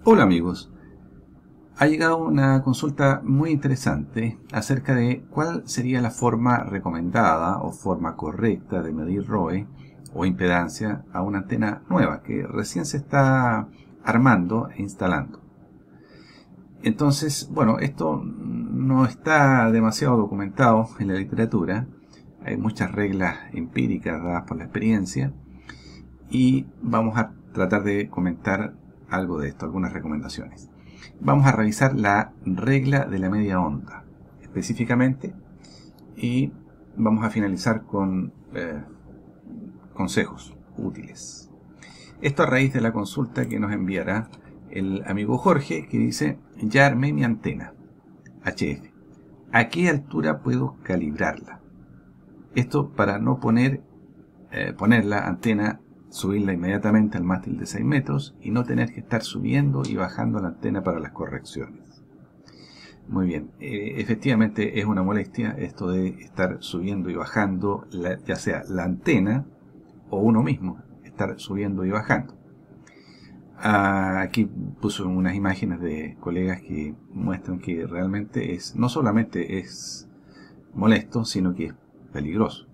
Hola amigos, ha llegado una consulta muy interesante acerca de cuál sería la forma recomendada o forma correcta de medir ROE o impedancia a una antena nueva que recién se está armando e instalando. Entonces, bueno, esto no está demasiado documentado en la literatura, hay muchas reglas empíricas dadas por la experiencia y vamos a tratar de comentar algo de esto, algunas recomendaciones. Vamos a revisar la regla de la media onda específicamente y vamos a finalizar con consejos útiles. Esto a raíz de la consulta que nos enviará el amigo Jorge, que dice: ya armé mi antena HF. ¿A qué altura puedo calibrarla? Esto para no poner la antena, subirla inmediatamente al mástil de 6 metros y no tener que estar subiendo y bajando la antena para las correcciones. Muy bien, efectivamente es una molestia esto de estar subiendo y bajando, ya sea la antena o uno mismo, estar subiendo y bajando. Aquí puso unas imágenes de colegas que muestran que realmente no solamente es molesto, sino que es peligroso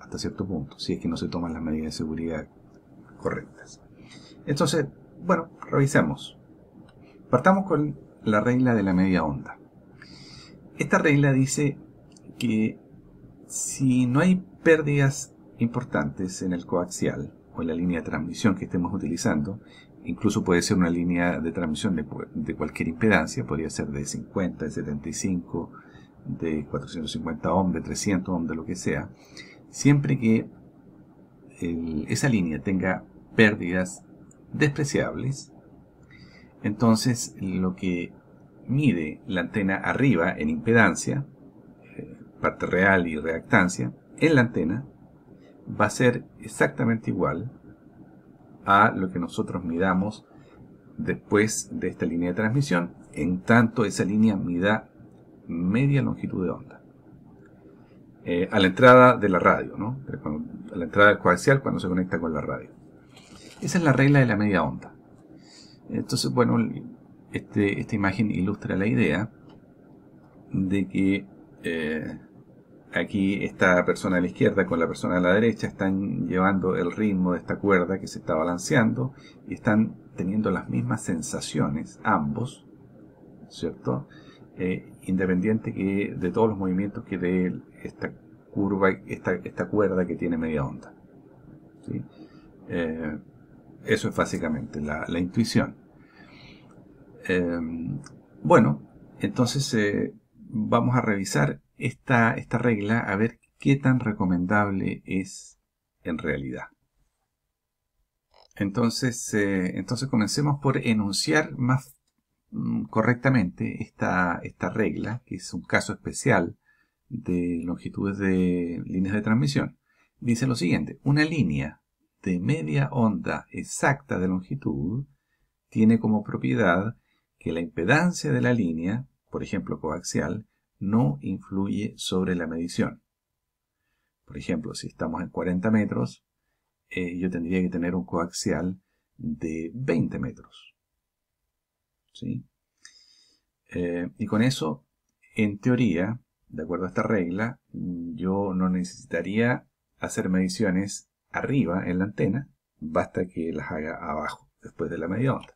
hasta cierto punto, si es que no se toman las medidas de seguridad correctas. Entonces, bueno, revisemos. Partamos con la regla de la media onda. Esta regla dice que si no hay pérdidas importantes en el coaxial o en la línea de transmisión que estemos utilizando, incluso puede ser una línea de transmisión de cualquier impedancia, podría ser de 50, de 75, de 450 ohm, de 300 ohm, de lo que sea, siempre que esa línea tenga pérdidas despreciables, entonces lo que mide la antena arriba en impedancia, parte real y reactancia, en la antena va a ser exactamente igual a lo que nosotros midamos después de esta línea de transmisión, en tanto esa línea mida media longitud de onda. A la entrada de la radio, ¿no? A la entrada del coaxial cuando se conecta con la radio. Esa es la regla de la media onda. Entonces, bueno, esta imagen ilustra la idea de que aquí esta persona a la izquierda con la persona a la derecha están llevando el ritmo de esta cuerda que se está balanceando y están teniendo las mismas sensaciones, ambos, ¿cierto? Independiente que de todos los movimientos que dé esta curva, esta cuerda que tiene media onda, ¿sí? Eso es básicamente la intuición. Bueno, entonces vamos a revisar esta regla a ver qué tan recomendable es en realidad. Entonces comencemos por enunciar más correctamente esta regla, que es un caso especial de longitudes de líneas de transmisión. Dice lo siguiente: una línea de media onda exacta de longitud tiene como propiedad que la impedancia de la línea, por ejemplo coaxial, no influye sobre la medición. Por ejemplo, si estamos en 40 metros, yo tendría que tener un coaxial de 20 metros. ¿Sí? Y con eso, en teoría, de acuerdo a esta regla, yo no necesitaría hacer mediciones arriba en la antena, basta que las haga abajo, después de la media onda.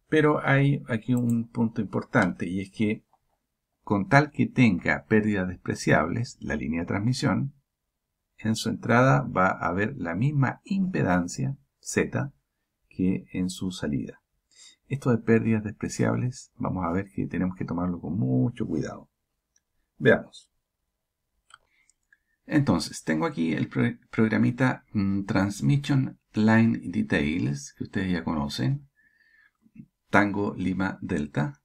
Pero hay aquí un punto importante, y es que con tal que tenga pérdidas despreciables, la línea de transmisión, en su entrada va a haber la misma impedancia, Z, que en su salida. Esto de pérdidas despreciables, vamos a ver que tenemos que tomarlo con mucho cuidado. Veamos. Entonces, tengo aquí el programita Transmission Line Details, que ustedes ya conocen, Tango Lima Delta,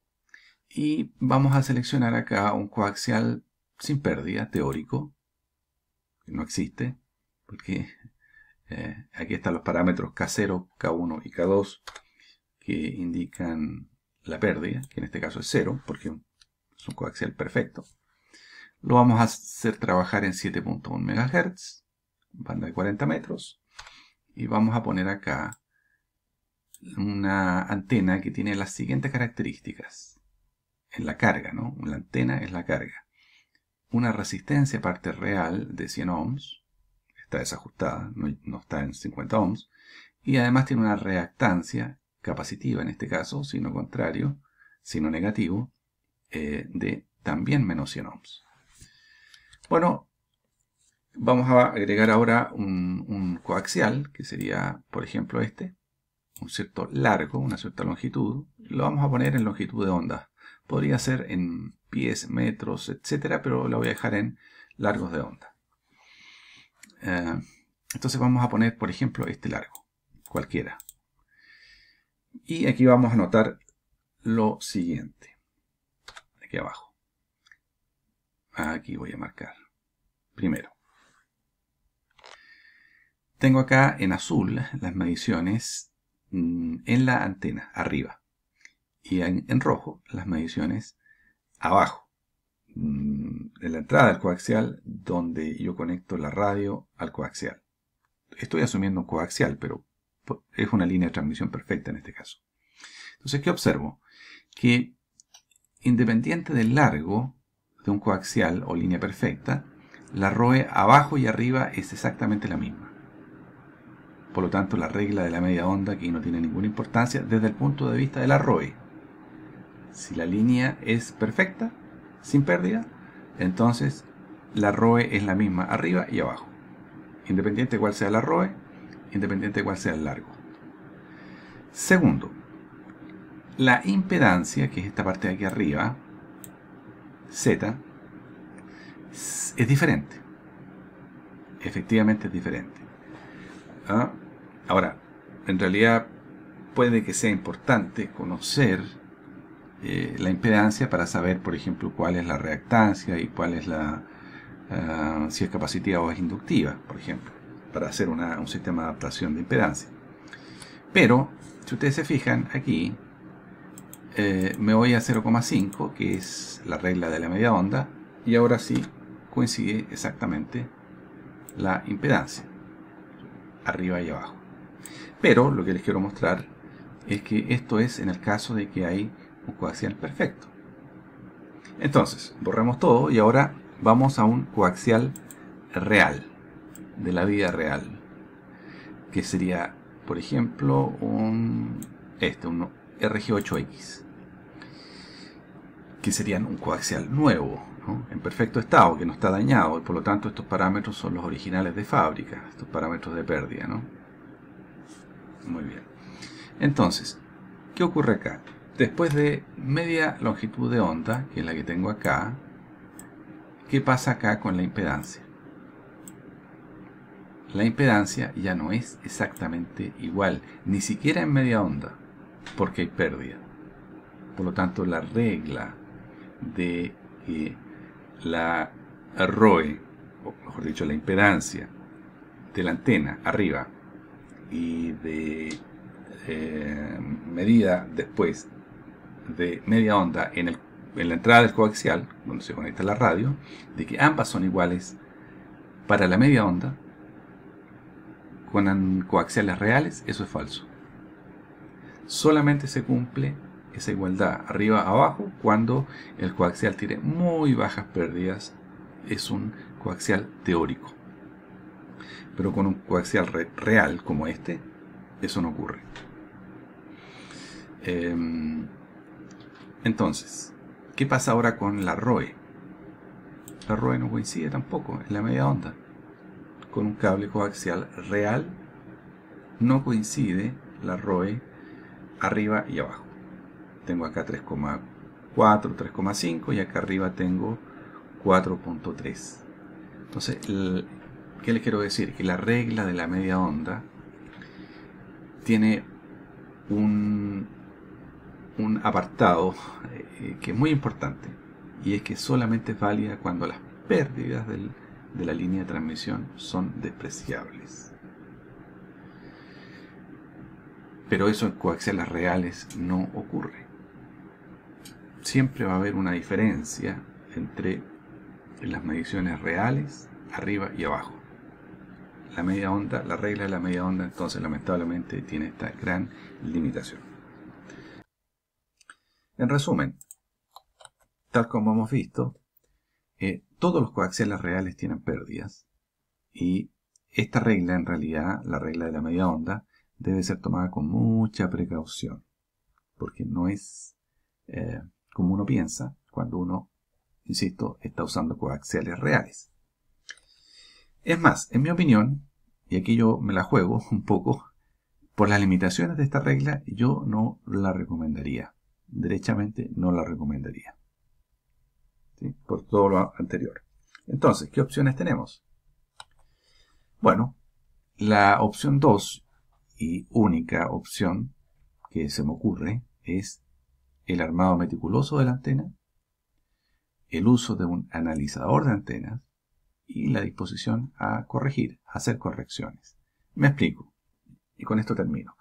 y vamos a seleccionar acá un coaxial sin pérdida, teórico, que no existe, porque aquí están los parámetros K0, K1 y K2, que indican la pérdida, que en este caso es 0, porque es un coaxial perfecto. Lo vamos a hacer trabajar en 7.1 MHz, banda de 40 metros, y vamos a poner acá una antena que tiene las siguientes características. En la carga, ¿no? La antena es la carga. Una resistencia parte real de 100 ohms. Está desajustada, no está en 50 ohms. Y además tiene una reactancia capacitiva, en este caso, signo contrario, signo negativo, de también menos 100 ohms. Bueno, vamos a agregar ahora un coaxial, que sería, por ejemplo, un cierto largo, una cierta longitud. Lo vamos a poner en longitud de onda. Podría ser en pies, metros, etcétera, pero lo voy a dejar en largos de onda. Entonces vamos a poner, por ejemplo, este largo, cualquiera. Y aquí vamos a notar lo siguiente. Aquí abajo. Aquí voy a marcar. Primero. Tengo acá en azul las mediciones en la antena, arriba. Y en rojo las mediciones abajo. En la entrada del coaxial donde yo conecto la radio al coaxial. Estoy asumiendo un coaxial, pero es una línea de transmisión perfecta en este caso. Entonces, ¿qué observo? Que independiente del largo de un coaxial o línea perfecta, la ROE abajo y arriba es exactamente la misma. Por lo tanto, la regla de la media onda aquí no tiene ninguna importancia desde el punto de vista de la ROE. Si la línea es perfecta, sin pérdida, entonces la ROE es la misma arriba y abajo. Independiente de cuál sea la ROE, independiente de cuál sea el largo. Segundo, la impedancia, que es esta parte de aquí arriba, Z, es diferente. Efectivamente es diferente. Ahora, en realidad puede que sea importante conocer la impedancia para saber, por ejemplo, cuál es la reactancia y cuál es si es capacitiva o es inductiva, por ejemplo, para hacer un sistema de adaptación de impedancia. Pero, si ustedes se fijan, aquí me voy a 0,5, que es la regla de la media onda, y ahora sí coincide exactamente la impedancia, arriba y abajo. Pero lo que les quiero mostrar es que esto es en el caso de que hay un coaxial perfecto. Entonces, borramos todo y ahora vamos a un coaxial real, de la vida real, que sería, por ejemplo, un RG8X, que serían un coaxial nuevo, ¿no? En perfecto estado, que no está dañado, y por lo tanto estos parámetros son los originales de fábrica, estos parámetros de pérdida, ¿no? Muy bien. Entonces, ¿qué ocurre acá? Después de media longitud de onda, que es la que tengo acá, ¿qué pasa acá con la impedancia? La impedancia ya no es exactamente igual, ni siquiera en media onda, porque hay pérdida. Por lo tanto, la regla de que la ROE, o mejor dicho, la impedancia de la antena arriba y de medida después de media onda en la entrada del coaxial, donde se conecta la radio, de que ambas son iguales para la media onda, con coaxiales reales, eso es falso. Solamente se cumple esa igualdad arriba-abajo cuando el coaxial tiene muy bajas pérdidas, es un coaxial teórico. Pero con un coaxial real como este, eso no ocurre. Entonces, ¿qué pasa ahora con la ROE? La ROE no coincide tampoco en la media onda. Con un cable coaxial real no coincide la ROE arriba y abajo. Tengo acá 3,4, 3,5 y acá arriba tengo 4,3. Entonces, ¿qué les quiero decir? Que la regla de la media onda tiene un apartado que es muy importante, y es que solamente es válida cuando las pérdidas de la línea de transmisión son despreciables. Pero eso en coaxiales reales no ocurre. Siempre va a haber una diferencia entre las mediciones reales, arriba y abajo. la media onda, la regla de la media onda, entonces lamentablemente tiene esta gran limitación. En resumen, tal como hemos visto, todos los coaxiales reales tienen pérdidas y esta regla, en realidad, la regla de la media onda, debe ser tomada con mucha precaución, porque no es como uno piensa cuando uno, insisto, está usando coaxiales reales. Es más, en mi opinión, y aquí yo me la juego un poco, por las limitaciones de esta regla, yo no la recomendaría. Derechamente no la recomendaría. ¿Sí? Por todo lo anterior. Entonces, ¿qué opciones tenemos? Bueno, la opción 2 y única opción que se me ocurre es el armado meticuloso de la antena, el uso de un analizador de antenas y la disposición a corregir, a hacer correcciones. Me explico, y con esto termino.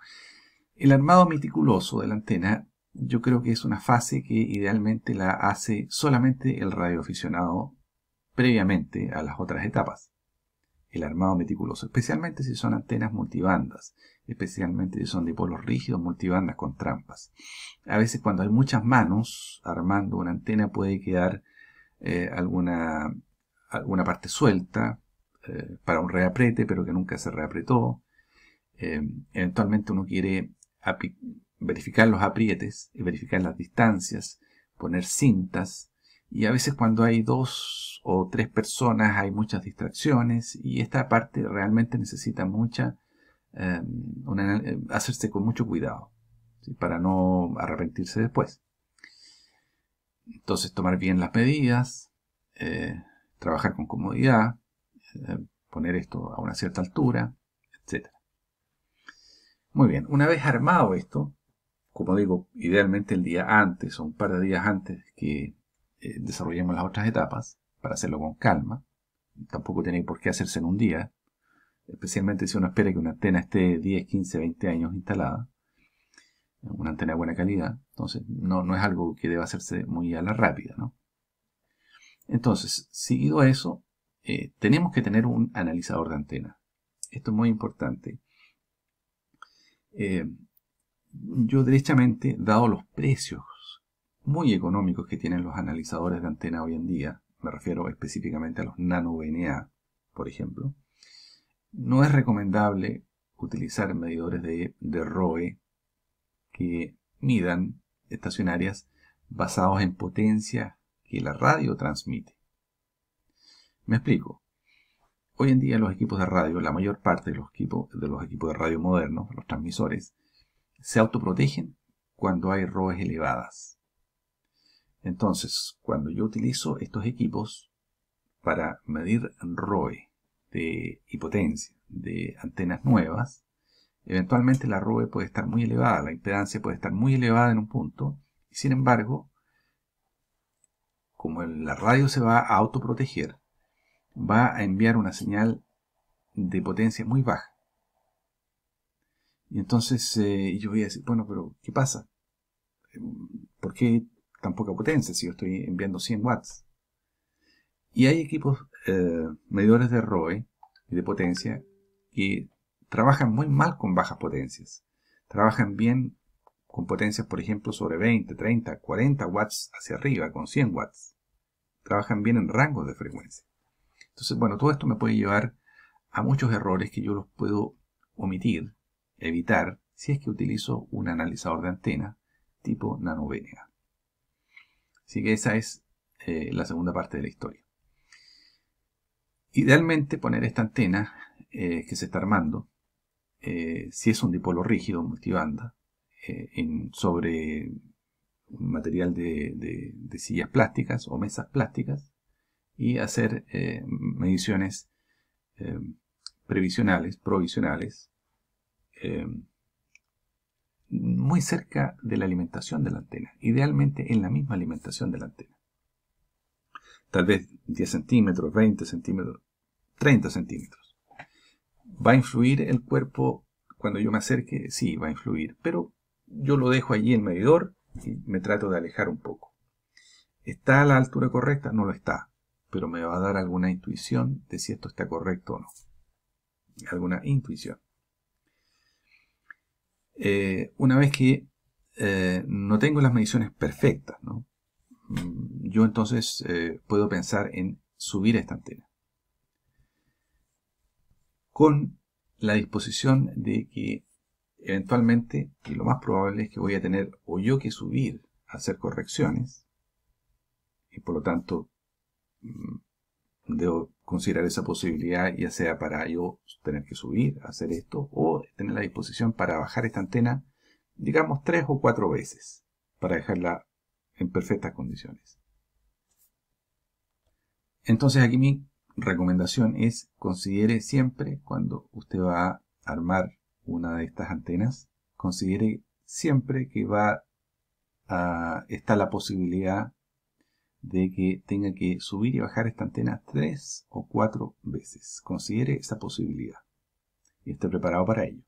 El armado meticuloso de la antena yo creo que es una fase que idealmente la hace solamente el radioaficionado previamente a las otras etapas. El armado meticuloso, especialmente si son antenas multibandas, especialmente si son dipolos rígidos multibandas con trampas. A veces cuando hay muchas manos armando una antena puede quedar alguna parte suelta para un reaprete, pero que nunca se reapretó. Eventualmente uno quiere verificar los aprietes y verificar las distancias, poner cintas, y a veces cuando hay 2 o 3 personas hay muchas distracciones y esta parte realmente necesita hacerse con mucho cuidado, ¿sí? Para no arrepentirse después. Entonces tomar bien las medidas, trabajar con comodidad, poner esto a una cierta altura, etc. Muy bien, una vez armado esto, como digo, idealmente el día antes o un par de días antes que desarrollemos las otras etapas, para hacerlo con calma, tampoco tiene por qué hacerse en un día, especialmente si uno espera que una antena esté 10, 15, 20 años instalada, una antena de buena calidad, entonces no es algo que deba hacerse muy a la rápida, ¿no? Entonces, seguido a eso, tenemos que tener un analizador de antena. Esto es muy importante. Yo derechamente, dado los precios muy económicos que tienen los analizadores de antena hoy en día, me refiero específicamente a los nano VNA, por ejemplo, no es recomendable utilizar medidores de ROE que midan estacionarias basados en potencia que la radio transmite. Me explico. Hoy en día los equipos de radio, la mayor parte de los equipos de radio modernos, los transmisores, se autoprotegen cuando hay ROEs elevadas. Entonces, cuando yo utilizo estos equipos para medir ROE y potencia de antenas nuevas, eventualmente la ROE puede estar muy elevada, la impedancia puede estar muy elevada en un punto, y sin embargo, como la radio se va a autoproteger, va a enviar una señal de potencia muy baja. Y entonces yo voy a decir, bueno, pero ¿qué pasa? ¿Por qué tan poca potencia si yo estoy enviando 100 watts? Y hay equipos medidores de ROE y de potencia que trabajan muy mal con bajas potencias. Trabajan bien con potencias, por ejemplo, sobre 20, 30, 40 watts hacia arriba, con 100 watts. Trabajan bien en rangos de frecuencia. Entonces, bueno, todo esto me puede llevar a muchos errores que yo los puedo omitir, evitar, si es que utilizo un analizador de antena tipo nano VNA. Así que esa es la segunda parte de la historia. Idealmente poner esta antena que se está armando, si es un dipolo rígido multibanda, sobre un material de sillas plásticas o mesas plásticas y hacer mediciones provisionales, muy cerca de la alimentación de la antena, idealmente en la misma alimentación de la antena. Tal vez 10 centímetros, 20 centímetros, 30 centímetros. ¿Va a influir el cuerpo cuando yo me acerque? Sí, va a influir, pero yo lo dejo allí el medidor y me trato de alejar un poco. ¿Está a la altura correcta? No lo está, pero me va a dar alguna intuición de si esto está correcto o no. alguna intuición. Una vez que no tengo las mediciones perfectas, ¿no? Yo entonces puedo pensar en subir esta antena, con la disposición de que eventualmente, y lo más probable es que voy a tener o yo que subir a hacer correcciones, y por lo tanto debo considerar esa posibilidad, ya sea para yo tener que subir a hacer esto, o tener la disposición para bajar esta antena, digamos 3 o 4 veces, para dejarla en perfectas condiciones. Entonces aquí mi recomendación es: considere siempre, cuando usted va a armar una de estas antenas, considere siempre que está la posibilidad de que tenga que subir y bajar esta antena 3 o 4 veces. Considere esa posibilidad y esté preparado para ello.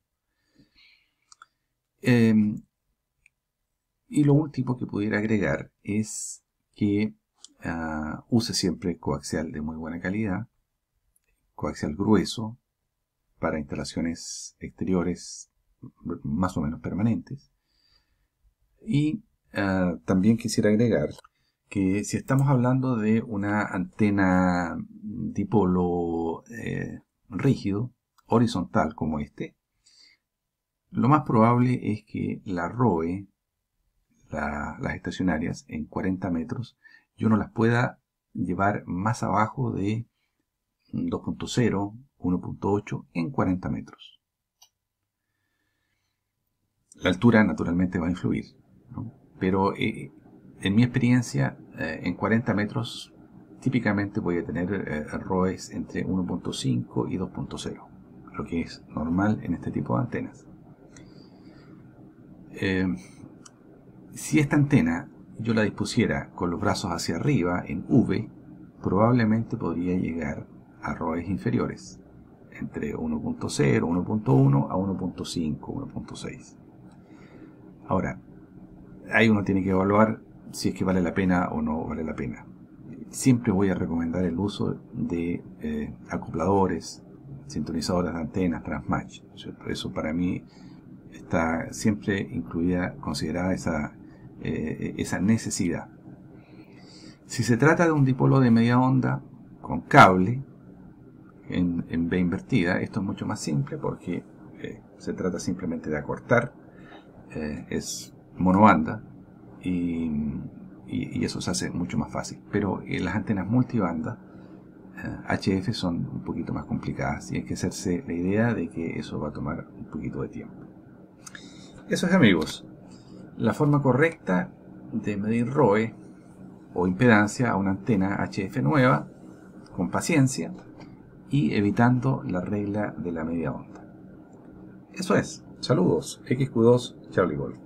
Y lo último que pudiera agregar es que use siempre coaxial de muy buena calidad, coaxial grueso, para instalaciones exteriores más o menos permanentes. Y también quisiera agregar que si estamos hablando de una antena dipolo rígido, horizontal como este, lo más probable es que la ROE, las estacionarias, en 40 metros, yo no las pueda llevar más abajo de 2.0, 1.8 en 40 metros. La altura naturalmente va a influir, ¿no? Pero en mi experiencia, en 40 metros típicamente voy a tener ROEs entre 1.5 y 2.0, lo que es normal en este tipo de antenas. Si esta antena yo la dispusiera con los brazos hacia arriba en V, probablemente podría llegar a ROEs inferiores, entre 1.0, 1.1 a 1.5, 1.6. Ahora, ahí uno tiene que evaluar si es que vale la pena o no vale la pena. Siempre voy a recomendar el uso de acopladores, sintonizadores de antenas, transmatch, ¿cierto? Eso para mí está siempre incluida, considerada esa necesidad. Si se trata de un dipolo de media onda con cable en B invertida, esto es mucho más simple porque se trata simplemente de acortar, es monobanda y eso se hace mucho más fácil. Pero las antenas multibanda HF son un poquito más complicadas y hay que hacerse la idea de que eso va a tomar un poquito de tiempo. Eso es, amigos, la forma correcta de medir ROE o impedancia a una antena HF nueva, con paciencia y evitando la regla de la media onda. Eso es. Saludos. XQ2 Charlie Golf.